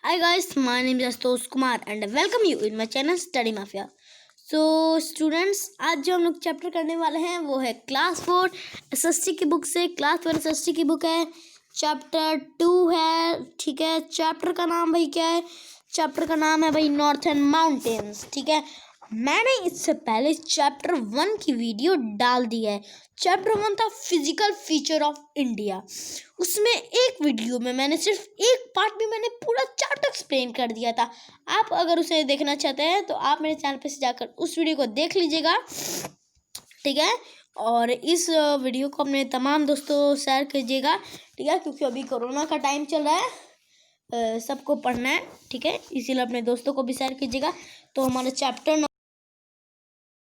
Hi guys, my name is Astosh Kumar and welcome you in my channel Study Mafia. So students, आज जो हम लोग chapter करने वाले हैं वो है क्लास 4 एसएसटी की बुक से। क्लास 4 एसएसटी की बुक है, चैप्टर 2 है। ठीक है, चैप्टर का नाम भाई क्या है? चैप्टर का नाम है भाई नॉर्थर्न माउंटेन्स। ठीक है, मैंने इससे पहले चैप्टर 1 की वीडियो डाल दी है। चैप्टर 1 था फिजिकल फीचर ऑफ इंडिया। उसमें एक वीडियो में मैंने सिर्फ एक पार्ट में मैंने पूरा चैप्टर एक्सप्लेन कर दिया था। आप अगर उसे देखना चाहते हैं तो आप मेरे चैनल पे से जाकर उस वीडियो को देख लीजिएगा। ठीक है, और इस वीडियो को अपने तमाम दोस्तों शेयर कीजिएगा। ठीक है, क्योंकि अभी कोरोना का टाइम चल रहा है, सबको पढ़ना है। ठीक है, इसीलिए अपने दोस्तों को भी शेयर कीजिएगा। तो हमारा चैप्टर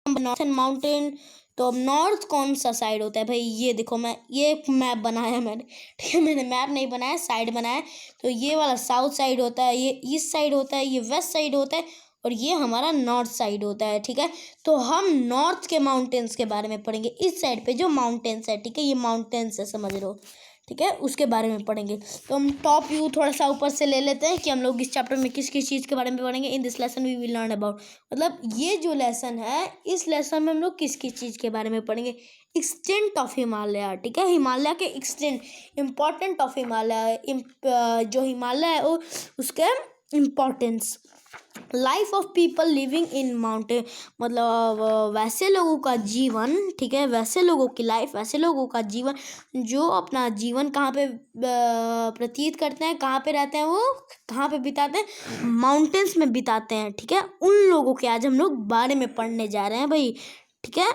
नॉर्थर्न माउंटेन। तो अब नॉर्थ कौन सा साइड होता है भाई? ये देखो, मैं ये मैप बनाया मैंने। ठीक है, मैंने मैप नहीं बनाया, साइड बनाया। तो ये वाला साउथ साइड होता है, ये ईस्ट साइड होता है, ये वेस्ट साइड होता है और ये हमारा नॉर्थ साइड होता है। ठीक है, तो हम नॉर्थ के माउंटेन्स के बारे में पढ़ेंगे। इस साइड पे जो माउंटेन्स है, ठीक है, ये माउंटेन्स है, समझ रहे हो? ठीक है, उसके बारे में पढ़ेंगे। तो हम टॉप व्यू थोड़ा सा ऊपर से ले लेते हैं कि हम लोग इस चैप्टर में किस किस चीज़ के बारे में पढ़ेंगे। In this lesson we will learn about, मतलब ये जो लेसन है, इस लेसन में हम लोग किस किस चीज़ के बारे में पढ़ेंगे। Extent of Himalaya. ठीक है, हिमालय के एक्सटेंट, इम्पॉर्टेंट ऑफ हिमालय, जो हिमालय है वो उसके importance. Life of people living in mountain, मतलब वैसे लोगों का जीवन। ठीक है, वैसे लोगों की लाइफ, वैसे लोगों का जीवन जो अपना जीवन कहाँ पे व्यतीत करते हैं, कहाँ पे रहते हैं, वो कहाँ पे बिताते हैं? माउंटेन्स में बिताते हैं। ठीक है, उन लोगों के आज हम लोग बारे में पढ़ने जा रहे हैं भाई। ठीक है,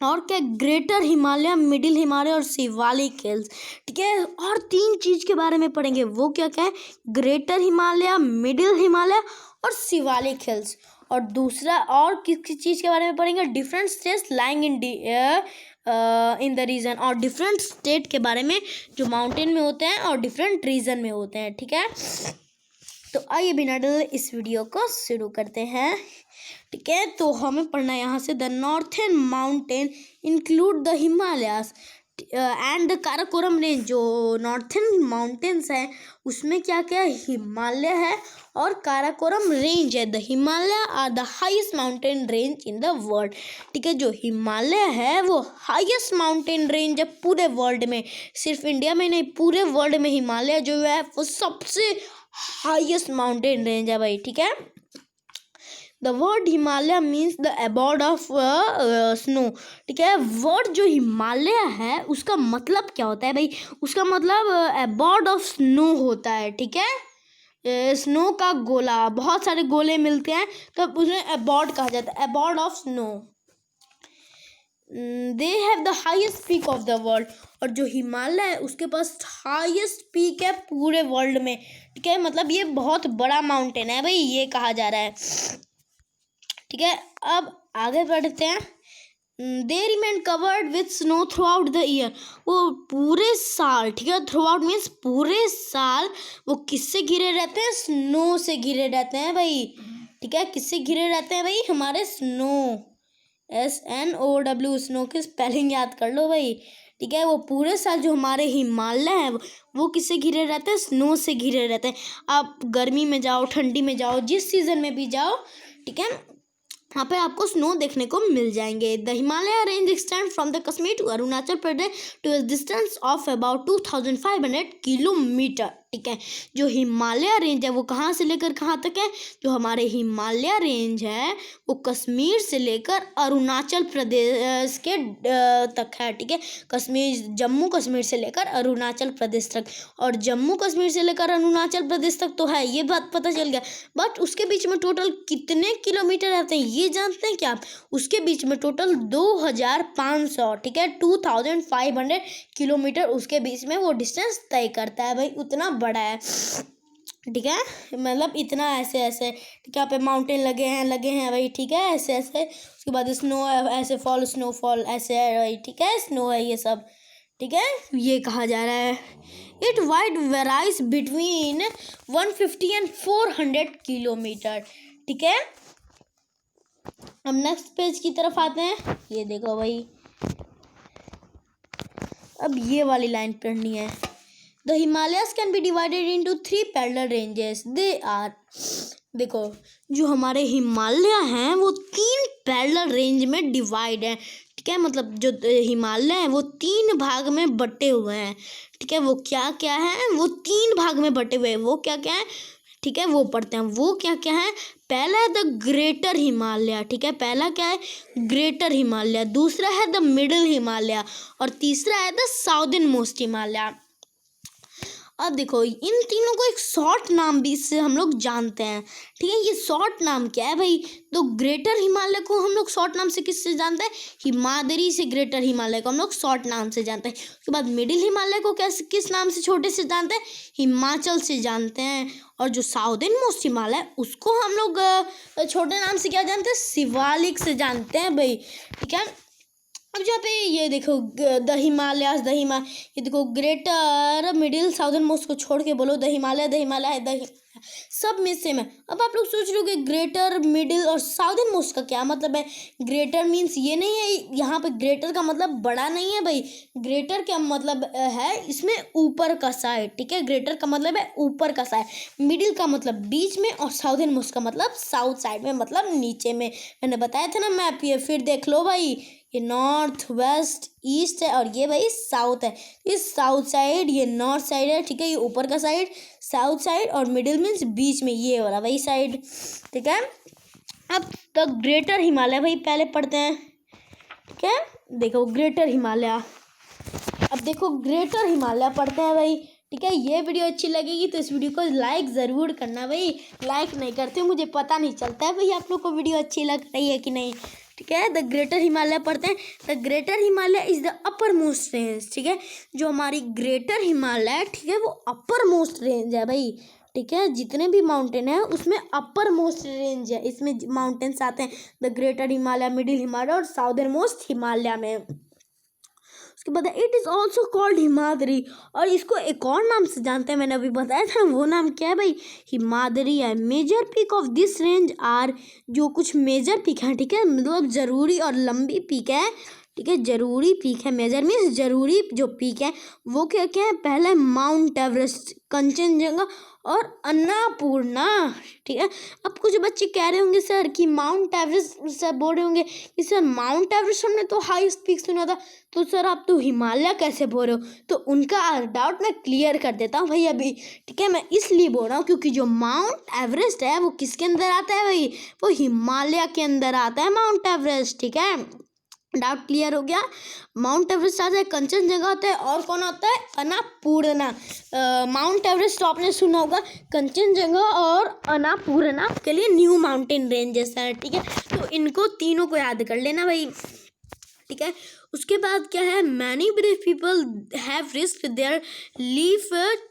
और क्या? ग्रेटर हिमालय, मिडिल हिमालय और शिवालिक हिल्स। ठीक है, और 3 चीज़ के बारे में पढ़ेंगे। वो क्या क्या है? ग्रेटर हिमालय, मिडिल हिमालय और शिवालिक हिल्स। और दूसरा और किस किस चीज़ के बारे में पढ़ेंगे? Different states lying in the region, और डिफरेंट स्टेट के बारे में जो माउंटेन में होते हैं और डिफरेंट रीजन में होते हैं। ठीक है, तो आइए बिना डरे इस वीडियो को शुरू करते हैं। ठीक है, तो हमें पढ़ना है यहाँ से the northern mountain include the Himalayas and the Karakoram range. जो नॉर्थर्न माउंटेन्स है उसमें क्या क्या है? हिमालय है और काराकोरम रेंज है। The Himalaya are the highest mountain range in the world. ठीक है, जो हिमालय है वो हाईएस्ट माउंटेन रेंज है पूरे वर्ल्ड में। सिर्फ इंडिया में नहीं, पूरे वर्ल्ड में हिमालय जो है वो सबसे हाईएस्ट माउंटेन रेंज है भाई। ठीक है, the word Himalaya means the abode of snow. ठीक है, वर्ड जो हिमालय है उसका मतलब क्या होता है भाई? उसका मतलब अबॉर्ड ऑफ स्नो होता है। ठीक है, स्नो का गोला, बहुत सारे गोले मिलते हैं तब उन्हें अबॉर्ड कहा जाता है, abode of snow. They have the highest peak of the world, और जो हिमालय है उसके पास हाईएस्ट पीक है पूरे वर्ल्ड में। ठीक है, मतलब ये बहुत बड़ा माउंटेन है भाई, ये कहा जा रहा है। ठीक है, अब आगे बढ़ते हैं। They remain covered with snow through out the year, वो पूरे साल। ठीक है, थ्रू आउट मीन्स पूरे साल वो किससे घिरे रहते हैं? स्नो से घिरे रहते हैं भाई। ठीक है, किससे घिरे रहते हैं भाई? हमारे स्नो, SNOW, स्नो की स्पेलिंग याद कर लो भाई। ठीक है, वो पूरे साल जो हमारे हिमालय है वो किससे घिरे रहते हैं? स्नो से घिरे रहते हैं। आप गर्मी में जाओ, ठंडी में जाओ, जिस सीजन में भी जाओ, ठीक है, वहाँ पे आपको स्नो देखने को मिल जाएंगे। The Himalaya range extend from the Kashmir to Arunachal Pradesh to a distance of about 2500 kilometre. ठीक है, जो हिमालय रेंज है वो कहाँ से लेकर कहाँ तक है? जो हमारे हिमालय रेंज है वो कश्मीर से लेकर अरुणाचल प्रदेश के तक है। ठीक है, कश्मीर, जम्मू कश्मीर से लेकर अरुणाचल प्रदेश तक, और जम्मू कश्मीर से लेकर अरुणाचल प्रदेश तक तो है, ये बात पता चल गया। बट उसके बीच में टोटल कितने किलोमीटर रहते हैं ये जानते हैं क्या आप? उसके बीच में टोटल 2500, ठीक है, 2500 किलोमीटर उसके बीच में वो डिस्टेंस तय करता है भाई, उतना बड़ा है। ठीक है, मतलब इतना ऐसे ऐसे। ठीक है, यहाँ पे माउंटेन लगे हैं भाई। ठीक है, ऐसे ऐसे, उसके बाद स्नो ऐसे फॉल, स्नोफॉल ऐसे है भाई। ठीक है, स्नो है ये सब। ठीक है, ये कहा जा रहा है it wide varies between 150 and 400 kilometre. ठीक है, अब नेक्स्ट पेज की तरफ आते हैं। ये देखो भाई, अब ये वाली लाइन पढ़नी है। The Himalayas can be divided into 3 parallel ranges. They are, देखो जो हमारे हिमालय हैं वो 3 पैरेलल रेंज में डिवाइड है, ठीक है। मतलब जो हिमालय है वो 3 भाग में बटे हुए हैं, ठीक है। वो क्या क्या है, वो 3 भाग में बटे हुए हैं, वो क्या क्या है, ठीक है, वो पढ़ते हैं। वो क्या क्या है, पहला है द ग्रेटर हिमालय, ठीक है, पहला क्या है, ग्रेटर हिमालय, दूसरा है द मिडिल हिमालय और तीसरा है द साउदर्न मोस्ट हिमालय। अब देखो इन तीनों को एक शॉर्ट नाम भी इससे हम लोग जानते हैं, ठीक है। ये शॉर्ट नाम क्या है भाई, तो ग्रेटर हिमालय को हम लोग शॉर्ट नाम से किससे जानते हैं, हिमाद्री से ग्रेटर हिमालय को हम लोग शॉर्ट नाम से जानते हैं। उसके बाद मिडिल हिमालय को कैसे किस नाम से छोटे से जानते हैं, हिमाचल से जानते हैं। और जो साउदर्न मोस्ट हिमालय उसको हम लोग छोटे नाम से क्या जानते हैं, शिवालिक से जानते हैं भाई, ठीक है। अब जहाँ पे ये देखो द हिमालयास, ये देखो ग्रेटर मिडिल साउदर्न मोस्ट को छोड़ के बोलो द हिमालय है, सब में सेम है। अब आप लोग सोच रहे हो कि ग्रेटर मिडिल और साउदर्न मोस्ट का क्या मतलब है। ग्रेटर मीन्स ये नहीं है, यहाँ पे ग्रेटर का मतलब बड़ा नहीं है भाई, ग्रेटर क्या मतलब है इसमें ऊपर का साइड, ठीक है। ग्रेटर का मतलब है ऊपर का साइड, मिडिल का मतलब बीच में और साउदर्न मोस्ट का मतलब साउथ साइड में, मतलब नीचे में। मैंने बताया था ना मैप, ये फिर देख लो भाई, ये नॉर्थ वेस्ट ईस्ट है और ये भाई साउथ है। इस साउथ साइड ये नॉर्थ साइड है, ठीक है, ये ऊपर का साइड साउथ साइड और मिडिल मीन्स बीच में ये वाला वही साइड, ठीक है। अब तो ग्रेटर हिमालय भाई पहले पढ़ते हैं, ठीक है। देखो ग्रेटर हिमालय, अब देखो ग्रेटर हिमालय पढ़ते हैं भाई, ठीक है। ये वीडियो अच्छी लगेगी तो इस वीडियो को लाइक ज़रूर करना भाई, लाइक नहीं करते मुझे पता नहीं चलता है भाई आप लोग को वीडियो अच्छी लग रही है कि नहीं, ठीक है। द ग्रेटर हिमालय पढ़ते हैं। The greater Himalaya is the upper most range, ठीक है। जो हमारी ग्रेटर हिमालय, ठीक है, वो अपर मोस्ट रेंज है भाई, ठीक है। जितने भी माउंटेन है उसमें अपर मोस्ट रेंज है, इसमें माउंटेन्स आते हैं the greater Himalaya, middle Himalaya और साउदर्न मोस्ट हिमालय में। उसके बाद it is also called Himadri, और इसको एक और नाम से जानते हैं, मैंने अभी बताया था वो नाम क्या है भाई, हिमाद्री है। Major peak of this range are, जो कुछ मेजर पीक है, ठीक है, मतलब जरूरी और लंबी पीक है, ठीक है। जरूरी पीक है, मेजर मीन्स जरूरी जो पीक है वो क्या क्या है, पहला है माउंट एवरेस्ट, कंचनजंगा और अन्नपूर्णा, ठीक है। अब कुछ बच्चे कह रहे होंगे सर कि माउंट एवरेस्ट, सर बोल रहे होंगे कि सर माउंट एवरेस्ट हमने तो हाईएस्ट पीक सुना था, तो सर आप तो हिमालय कैसे बोल रहे हो। तो उनका डाउट मैं क्लियर कर देता हूँ भाई अभी, ठीक है। मैं इसलिए बोल रहा हूँ क्योंकि जो माउंट एवरेस्ट है वो किसके अंदर आता है भाई, वो हिमालय के अंदर आता है माउंट एवरेस्ट, ठीक है। डाउट क्लियर हो गया। माउंट एवरेस्ट आता है, कंचनजंगा होता है और कौन होता है, अन्नपूर्णा। माउंट एवरेस्ट तो आपने सुना होगा, कंचनजंगा और अन्नपूर्णा के लिए न्यू माउंटेन रेंजेस हैं, ठीक है। तो इनको तीनों को याद कर लेना भाई, ठीक है। उसके बाद क्या है, many brave people have risk their life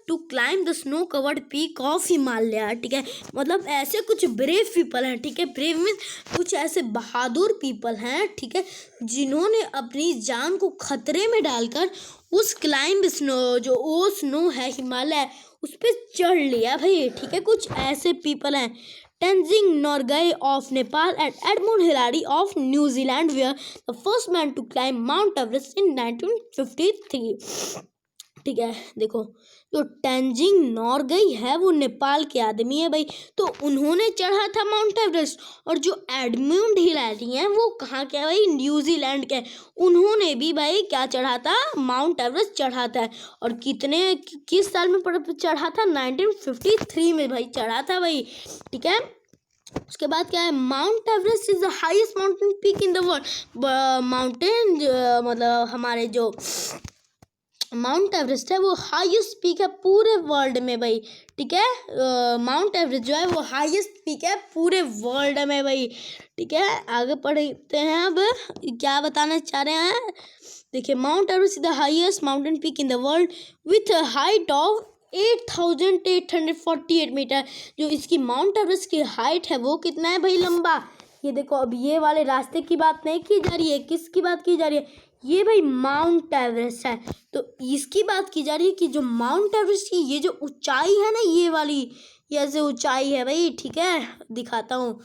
to climb the snow covered peak of Himalaya, ठीक है। मतलब ऐसे कुछ ब्रेव पीपल हैं, ठीक है। ब्रेव मीन्स कुछ ऐसे बहादुर पीपल हैं, ठीक है, जिन्होंने अपनी जान को खतरे में डालकर उस क्लाइंब स्नो, जो वो स्नो है हिमालय, उस पर चढ़ लिया भाई, ठीक है। कुछ ऐसे पीपल हैं, Tenzing Norgay of Nepal and Edmund Hillary of New Zealand were the first man to climb Mount Everest in 1953, ठीक है। देखो जो टेंजिंग नॉर्गई है वो नेपाल के आदमी है भाई, तो उन्होंने चढ़ा था माउंट एवरेस्ट। और जो एडमंड हिलारी हैं वो कहाँ के हैं भाई, न्यूजीलैंड के, उन्होंने भी भाई क्या चढ़ा था, माउंट एवरेस्ट चढ़ा था। और किस साल में चढ़ा था, 1953 में भाई चढ़ा था भाई, ठीक है। उसके बाद क्या है, mount Everest is the highest mountain peak in the world. Mountain मतलब हमारे जो माउंट एवरेस्ट है वो हाईएस्ट पीक है पूरे वर्ल्ड में भाई, ठीक है। माउंट एवरेस्ट जो है वो हाईएस्ट पीक है पूरे वर्ल्ड में भाई, ठीक है। आगे पढ़ते हैं, अब क्या बताना चाह रहे हैं, देखिए Mount Everest is the highest mountain peak in the world with height of 8,848 metre. जो इसकी माउंट एवरेस्ट की हाइट है वो कितना है भाई, लंबा। ये देखो अब ये वाले रास्ते की बात नहीं की जा रही है, किसकी बात की जा रही है, ये भाई माउंट एवरेस्ट है। तो इसकी बात की जा रही है कि जो माउंट एवरेस्ट की ये जो ऊंचाई है ना, ये वाली ये जो ऊंचाई है भाई, ठीक है, दिखाता हूँ।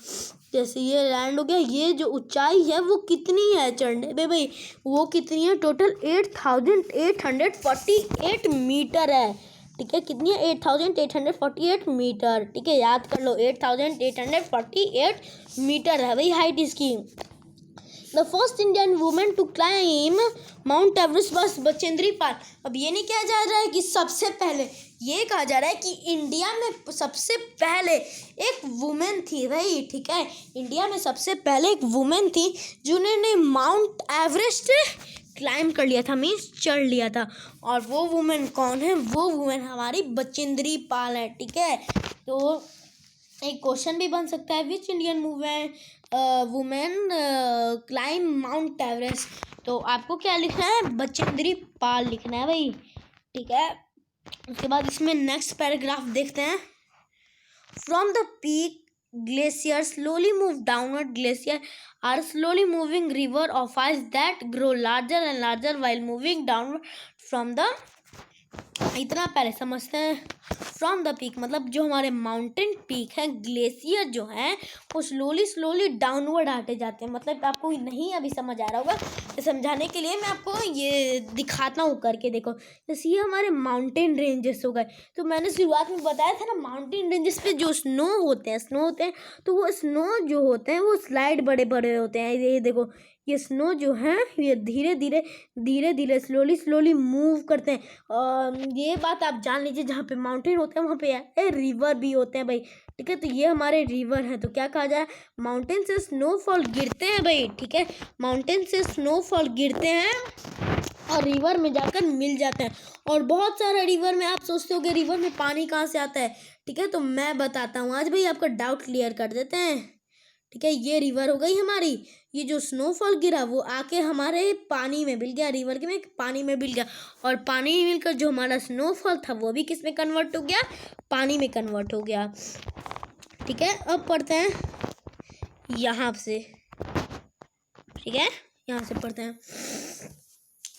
जैसे ये लैंड हो गया, ये जो ऊंचाई है वो कितनी है चढ़ने में भाई, वो कितनी है, टोटल 8,848 मीटर है, ठीक है, कितनी है 8848 मीटर। ठीक है, याद कर लो 8848 मीटर है भाई हाइट इसकी। The first Indian women to climb Mount Everest was Bachendri Pal. अब ये नहीं कहा जा रहा है कि सबसे पहले, ये कहा जा रहा है कि इंडिया में सबसे पहले एक वुमेन थी भाई। ठीक है, इंडिया में सबसे पहले एक वुमेन थी जिन्होंने माउंट एवरेस्ट क्लाइम कर लिया था, मीन्स चढ़ लिया था। और वो वुमेन कौन है? वो वुमेन हमारी बचेंद्री पाल है। ठीक है, तो एक क्वेश्चन भी बन सकता है, which Indian women climb Mount Everest. तो आपको क्या लिखना है? बचेंद्री पाल लिखना है भाई। ठीक है, उसके बाद इसमें नेक्स्ट पैराग्राफ देखते हैं। From the peak glacier slowly move downward. Glacier are slowly moving river of ice that grow larger and larger while moving downward from the, इतना पहले समझते हैं। फ्रॉम द पीक मतलब जो हमारे माउंटेन पीक है, ग्लेशियर जो है वो स्लोली डाउनवर्ड आते जाते हैं। मतलब आपको नहीं अभी समझ आ रहा होगा, तो समझाने के लिए मैं आपको ये दिखाता हूँ करके। देखो, जैसे ये हमारे माउंटेन रेंजेस हो गए, तो मैंने शुरुआत में बताया था ना, माउंटेन रेंजेस पे जो स्नो होते हैं, तो वो स्नो जो होते हैं वो स्लाइड बड़े बड़े होते हैं। ये देखो, ये स्नो जो है ये धीरे धीरे स्लोली मूव करते हैं। ये बात आप जान लीजिए, जहाँ पे माउंटेन होते हैं वहाँ पे रिवर भी होते हैं भाई। ठीक है, तो ये हमारे रिवर हैं। तो क्या कहा जाए? माउंटेन से स्नोफॉल गिरते हैं भाई। ठीक है, माउंटेन से स्नोफॉल गिरते हैं और रिवर में जाकर मिल जाते हैं। और बहुत सारा रिवर में आप सोचते हो कि रिवर में पानी कहाँ से आता है। ठीक है, तो मैं बताता हूँ आज भाई, आपका डाउट क्लियर कर देते हैं। ठीक है, ये रिवर हो गई हमारी, ये जो स्नोफॉल गिरा वो आके हमारे पानी में मिल गया, रिवर के में पानी में मिल गया। और पानी में मिलकर जो हमारा स्नोफॉल था वो भी किस में कन्वर्ट हो गया? पानी में कन्वर्ट हो गया। ठीक है, अब पढ़ते हैं यहाँ से। ठीक है, यहाँ से पढ़ते हैं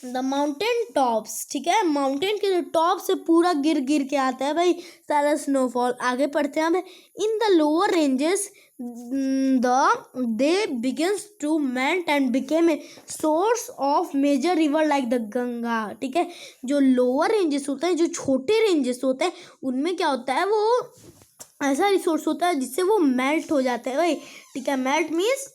द माउंटेन टॉप्स। ठीक है, माउंटेन के जो टॉप से पूरा गिर के आता है भाई सारा स्नोफॉल। आगे पढ़ते हैं अब, in the lower ranges they begins to melt and became a source of major river like the Ganga. ठीक है, जो लोअर रेंजेस होता है, जो छोटे रेंजेस होते हैं, उनमें क्या होता है, वो ऐसा रिसोर्स होता है जिससे वो मेल्ट हो जाता है भाई। ठीक है, मेल्ट मीन्स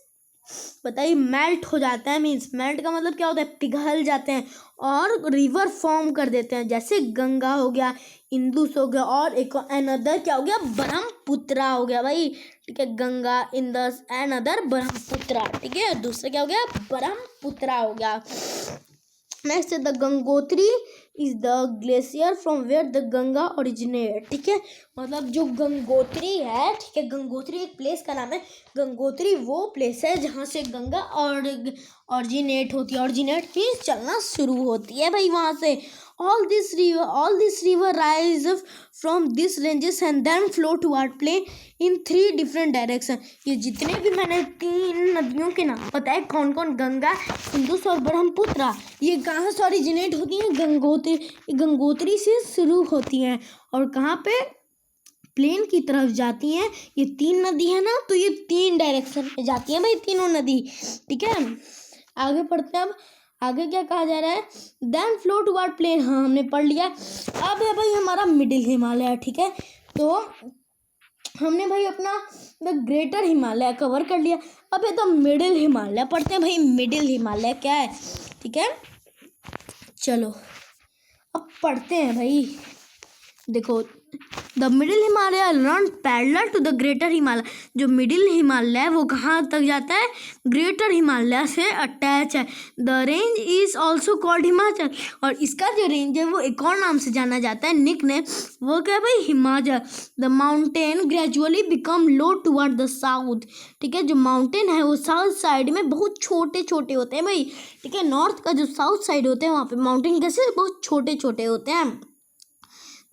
बताइए, मेल्ट हो जाता है मीन्स, मेल्ट का मतलब क्या होता है? पिघल जाते हैं और रिवर फॉर्म कर देते हैं। जैसे गंगा हो गया, इंदुस हो गया, और एक अनदर क्या हो गया? ब्रह्मपुत्रा हो गया भाई। ठीक है, गंगा, इंदस, अनदर ब्रह्मपुत्रा। ठीक है, दूसरा क्या हो गया? ब्रह्मपुत्रा हो गया। Next the Gangotri is the glacier from where the Ganga originate. ठीक है, मतलब जो गंगोत्री है, ठीक है, गंगोत्री एक प्लेस का नाम है। गंगोत्री वो प्लेस है जहाँ से गंगा ऑरिजिनेट होती है। ऑरिजिनेट मीन्स चलना शुरू होती है भाई वहाँ से। all this river rise from these ranges and then flow toward plain in 3 different direction। ये जितने भी मैंने 3 नदियों के नाम बताए, कौन कौन? गंगा, इंदुस और ब्रह्मपुत्रा। ये कहाँ से ओरिजिनेट होती हैं? गंगोत्री से शुरू होती हैं और कहाँ पे? प्लेन की तरफ जाती हैं। ये 3 नदी है ना, तो ये 3 डायरेक्शन में जाती हैं भाई तीनों नदी। ठीक है, आगे पढ़ते हैं। अब आगे क्या कहा जा रहा है? Then flow toward plain. हाँ, हमने पढ़ लिया। अब है भाई हमारा मिडिल हिमालय। ठीक है, तो हमने भाई अपना द ग्रेटर हिमालय कवर कर लिया। अब है तो मिडिल हिमालय पढ़ते हैं भाई। मिडिल हिमालय क्या है? ठीक है, चलो अब पढ़ते हैं भाई। देखो, the middle Himalaya run parallel to the greater Himalaya. जो मिडिल हिमालय है वो कहाँ तक जाता है? ग्रेटर हिमालय से अटैच है। The range is also called Himachal. और इसका जो रेंज है वो एक और नाम से जाना जाता है, निक ने, वो क्या है भाई? Himachal. The mountain gradually become low toward the south. ठीक है, जो माउंटेन है वो साउथ साइड में बहुत छोटे छोटे होते हैं भाई। ठीक है, नॉर्थ का जो साउथ साइड होते हैं वहाँ पे माउंटेन कैसे बहुत छोटे छोटे होते हैं।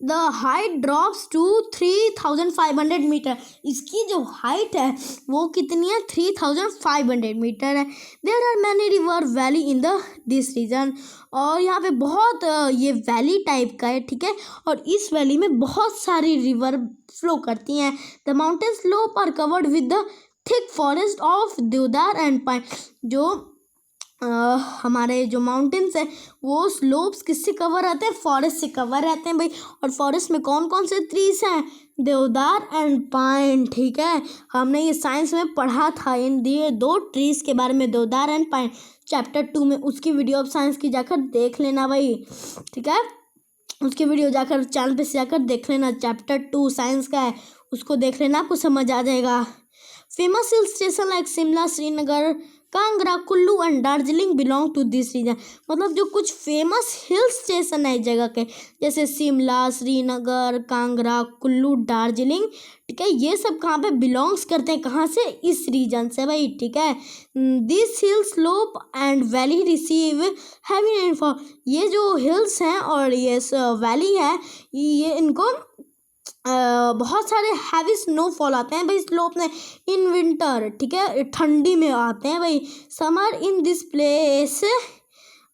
The height drops to 3500 metre. इसकी जो हाइट है वो कितनी है? 3500 मीटर है। There are many river valley in this region. और यहाँ पे बहुत ये वैली टाइप का है। ठीक है, और इस वैली में बहुत सारी रिवर फ्लो करती हैं। The mountain slope are covered with the thick forest of deodar and pine. जो हमारे जो माउंटेन्स हैं वो स्लोप्स किससे कवर रहते हैं, फॉरेस्ट से कवर रहते हैं भाई। और फॉरेस्ट में कौन कौन से ट्रीज हैं, देवदार एंड पाइन, ठीक है। हमने ये साइंस में पढ़ा था इन दिए दो ट्रीज के बारे में, देवदार एंड पाइन, चैप्टर 2 में। उसकी वीडियो ऑफ साइंस की जाकर देख लेना भाई, ठीक है। उसकी वीडियो जाकर चैनल पे से जाकर देख लेना, चैप्टर 2 साइंस का है, उसको देख लेना, आपको समझ आ जाएगा। Famous hill station like Shimla, Srinagar, Kangra, Kullu and Darjeeling belong to this region. मतलब जो कुछ फेमस हिल स्टेशन है इस जगह के, जैसे शिमला, श्रीनगर, कांगड़ा, कुल्लू, दार्जिलिंग, ठीक है, ये सब कहाँ पे बिलोंग्स करते हैं, कहाँ से, इस रीजन से भाई, ठीक है। This hill slope and valley receive heavy rainfall. ये जो हिल्स हैं और ये वैली है, ये इनको बहुत सारे हैवी स्नोफॉल आते हैं भाई स्लोप में इन विंटर, ठीक है, ठंडी में आते हैं भाई। Summer in this place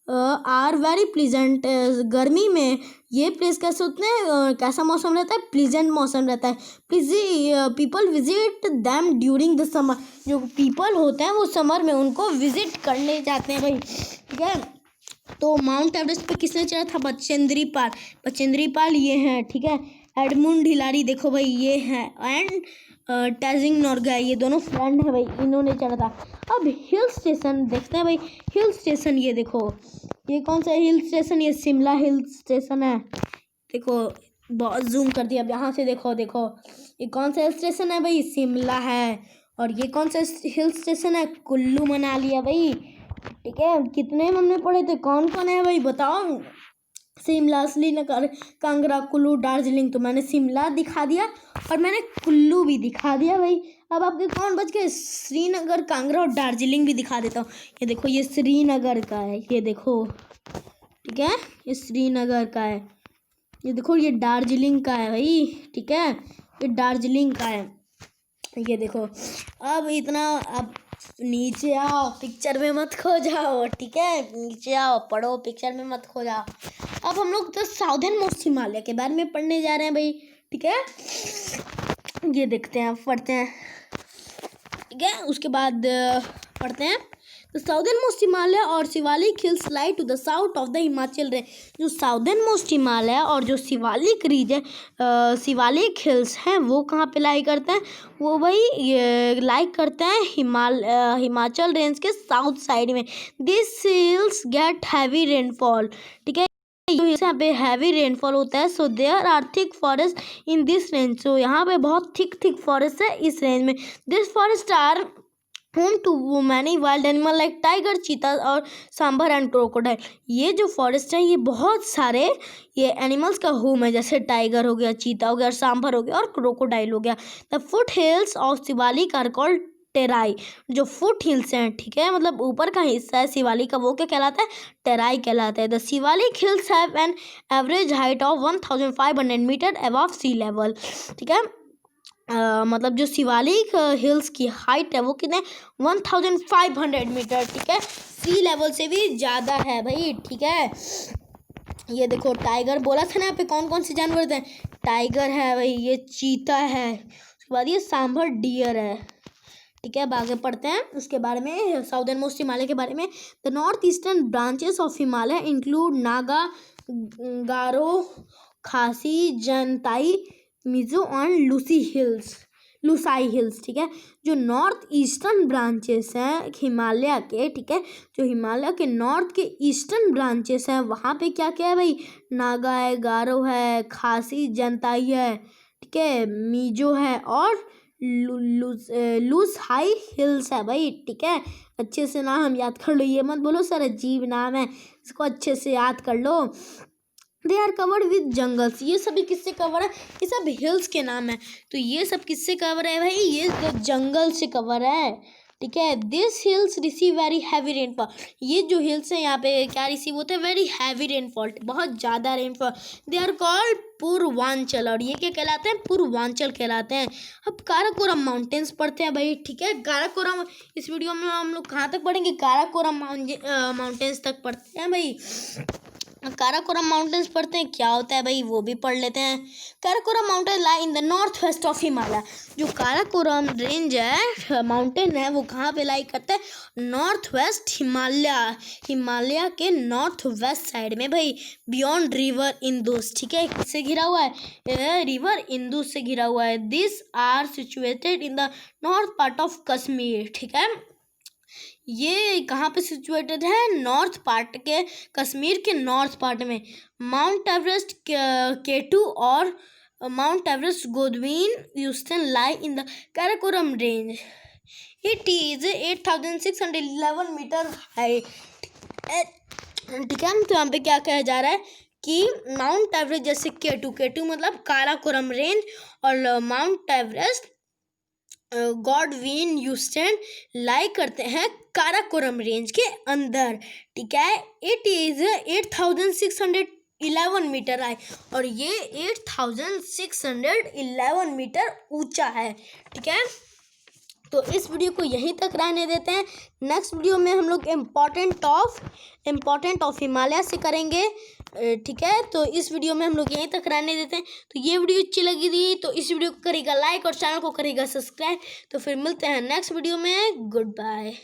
are very pleasant. गर्मी में ये प्लेस कैसे होते हैं, कैसा मौसम रहता है, प्लीजेंट मौसम रहता है। People visit them during the summer. जो पीपल होते हैं वो समर में उनको विजिट करने जाते हैं भाई, ठीक है। तो माउंट एवरेस्ट पे किसने चढ़ा था, बचेंद्री पाल। बचेंद्री पाल ये हैं, ठीक है। एडमुंड हिलारी देखो भाई ये हैं, एंड टैजिंग नोर्गे, ये दोनों फ्रेंड है भाई, इन्होंने चढ़ा था। अब हिल स्टेशन देखते हैं भाई, हिल स्टेशन ये देखो, ये कौन सा हिल स्टेशन, ये शिमला हिल स्टेशन है। देखो बहुत जूम कर दिया, अब यहाँ से देखो, देखो ये कौन सा हिल स्टेशन है भाई, शिमला है। और ये कौन सा हिल स्टेशन है, कुल्लू मनाली है भाई, ठीक है। कितने हमने पढ़े थे, कौन कौन है भाई बताओ, शिमला, श्रीनगर, कांगड़ा, कुल्लू, दार्जिलिंग। तो मैंने शिमला दिखा दिया और मैंने कुल्लू भी दिखा दिया भाई। अब आपके कौन बच गए, श्रीनगर, कांगड़ा और दार्जिलिंग भी दिखा देता हूँ। ये देखो ये श्रीनगर का है, ये देखो, ठीक है, ये श्रीनगर का है। ये देखो ये दार्जिलिंग का है भाई, ठीक है, ये दार्जिलिंग का है, ये देखो। अब इतना, अब नीचे आओ, पिक्चर में मत खो जाओ, ठीक है, नीचे आओ, पढ़ो, पिक्चर में मत खो जाओ। अब हम लोग तो साउदर्न मोस्ट हिमालय के बारे में पढ़ने जा रहे हैं भाई, ठीक है। ये देखते हैं, पढ़ते हैं, ठीक है। उसके बाद पढ़ते हैं, तो साउदर्न मोस्ट हिमालय और Shivalik hills lie to the south of the Himachal range. जो साउदर्न मोस्ट हिमालय और जो शिवालिक रीजन, शिवालिक हिल्स हैं, वो कहाँ पे लाई करते हैं, वो भाई ये लाई करते हैं हिमाचल रेंज के साउथ साइड में। This hills get heavy rainfall, ठीक है, यहाँ पे हैवी रेनफॉल होता है। So there are thick forest in this range. So यहाँ पे बहुत थिक फॉरेस्ट है इस रेंज में। This forest are home to many wild animal like tiger, cheetah और सांभर एंड क्रोकोडाइल। ये जो फॉरेस्ट है ये बहुत सारे ये एनिमल्स का होम है, जैसे टाइगर हो गया, चीता हो गया, सांभर हो गया और क्रोकोडाइल हो गया। The foot hills of Shivalik are called Terai. जो फुट हिल्स हैं, ठीक है, मतलब ऊपर का हिस्सा है शिवालिक का, वो क्या कहलाता है, टेराई कहलाता है। The Shivalik hills have an average height of 1500 metre above sea level, ठीक है। मतलब जो शिवालिक हिल्स की हाइट है वो कितने, 1500 मीटर, ठीक है, सी लेवल से भी ज़्यादा है भाई, ठीक है। ये देखो टाइगर बोला था ना, यहाँ पे कौन कौन से जानवर थे, टाइगर है भाई, ये चीता है, उसके बाद ये सांभर डियर है, ठीक है। अब आगे पढ़ते हैं उसके बारे में, साउदर्न मोस्ट हिमालय के बारे में। The north eastern branches of Himalaya include Naga, Garo, Khasi, Jaintia, Mizo and Lushai hills, ठीक है। जो नॉर्थ ईस्टर्न ब्रांचेस हैं हिमालय के, ठीक है, जो हिमालय के नॉर्थ के ईस्टर्न ब्रांचेस हैं, वहाँ पे क्या क्या है भाई, नागा है, गारो है, खासी, जनताई है, ठीक है, मिजो है और लुसाई हिल्स है भाई, ठीक है। अच्छे से नाम याद कर लो, ये मत बोलो सर अजीब नाम है, इसको अच्छे से याद कर लो। They are covered with jungles. ये सभी किससे कवर है, ये सब हिल्स के नाम है। तो ये सब किससे कवर है भाई, ये तो जंगल से कवर है, ठीक है। This hills receive very heavy rainfall. ये जो हिल्स हैं यहाँ पे क्या रिसीव होते हैं, वेरी हैवी रेनफॉल, बहुत ज़्यादा rainfall. They are called Purvanchal, और ये क्या कहलाते हैं, पूर्वांचल कहलाते हैं। अब काराकोरम माउंटेन्स पढ़ते हैं भाई, ठीक है। काराकोरम, इस वीडियो में हम लोग कहाँ तक पढ़ेंगे, काराकोरम माउंटेन्स तक पढ़ते हैं भाई। काराकोरम माउंटेन्स पढ़ते हैं, क्या होता है भाई वो भी पढ़ लेते हैं। Karakoram mountain lie in the north west of Himalaya. जो काराकोरम रेंज है, माउंटेन है, वो कहाँ पे लाई करता है? नॉर्थ वेस्ट हिमालय के नॉर्थ वेस्ट साइड में भाई, बियॉन्ड रिवर इंदुस। ठीक है, किससे घिरा हुआ है? रिवर इंदुस से घिरा हुआ है। This are situated in the north part of Kashmir. ठीक है, ये कहाँ पे सिचुएटेड है? नॉर्थ पार्ट के, कश्मीर के नॉर्थ पार्ट में। माउंट एवरेस्ट केटू और Mount Everest Godwin Austen lie in the Karakoram range. It is 8611 metre high. ठीक है, तो यहाँ पे क्या कहा जा रहा है कि माउंट एवरेस्ट, जैसे केटू मतलब काराकोरम रेंज, और माउंट एवरेस्ट गॉडविन ह्यूस्टन लाई करते हैं काराकोरम रेंज के अंदर। ठीक है, इट इज 8611 मीटर हाई, और ये 8611 मीटर ऊंचा है। ठीक है, तो इस वीडियो को यहीं तक रहने देते हैं। नेक्स्ट वीडियो में हम लोग इम्पोर्टेंट ऑफ हिमालय से करेंगे। ठीक है, तो इस वीडियो में हम लोग यहीं तक रहने देते हैं। तो ये वीडियो अच्छी लगी थी तो इस वीडियो को करेगा लाइक और चैनल को करेगा सब्सक्राइब। तो फिर मिलते हैं नेक्स्ट वीडियो में। Good bye.